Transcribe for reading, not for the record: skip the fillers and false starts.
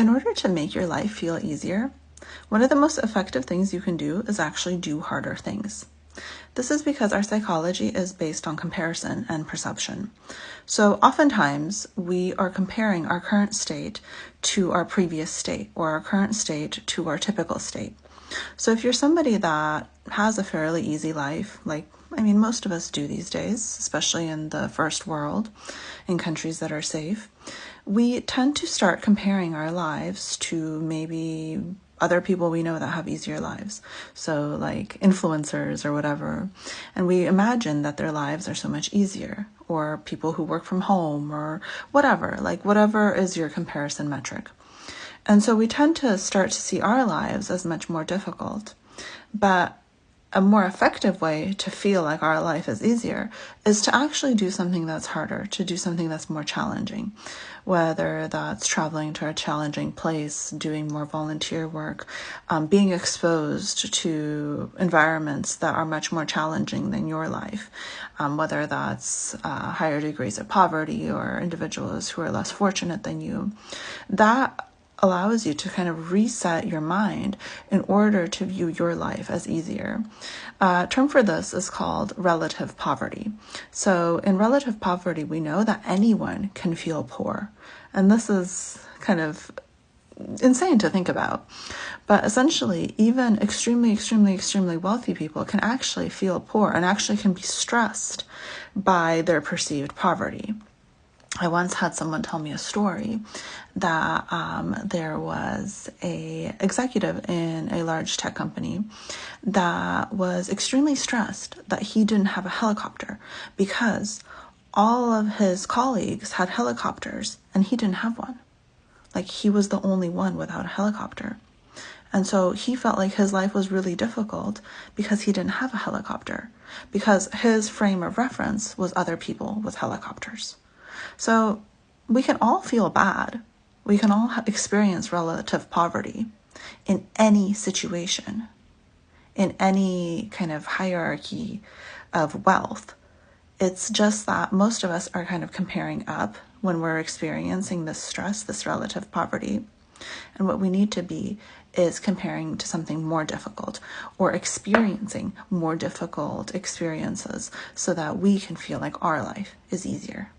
In order to make your life feel easier, one of the most effective things you can do is actually do harder things. This is because our psychology is based on comparison and perception. So oftentimes we are comparing our current state to our previous state, or our current state to our typical state. So if you're somebody that has a fairly easy life, most of us do these days, especially in the first world, in countries that are safe, we tend to start comparing our lives to maybe other people we know that have easier lives. So like influencers or whatever. And we imagine that their lives are so much easier, or people who work from home or whatever is your comparison metric. And so we tend to start to see our lives as much more difficult. But a more effective way to feel like our life is easier is to actually do something that's harder, to do something that's more challenging, whether that's traveling to a challenging place, doing more volunteer work, being exposed to environments that are much more challenging than your life, whether that's higher degrees of poverty or individuals who are less fortunate than you. That allows you to kind of reset your mind in order to view your life as easier. A term for this is called relative poverty. So in relative poverty, we know that anyone can feel poor. And this is kind of insane to think about. But essentially, even extremely wealthy people can actually feel poor and actually can be stressed by their perceived poverty. I once had someone tell me a story that there was a executive in a large tech company that was extremely stressed that he didn't have a helicopter because all of his colleagues had helicopters and he didn't have one. Like, he was the only one without a helicopter. And so he felt like his life was really difficult because he didn't have a helicopter, because his frame of reference was other people with helicopters. So we can all feel bad. We can all experience relative poverty in any situation, in any kind of hierarchy of wealth. It's just that most of us are kind of comparing up when we're experiencing this stress, this relative poverty. And what we need to be is comparing to something more difficult, or experiencing more difficult experiences, so that we can feel like our life is easier.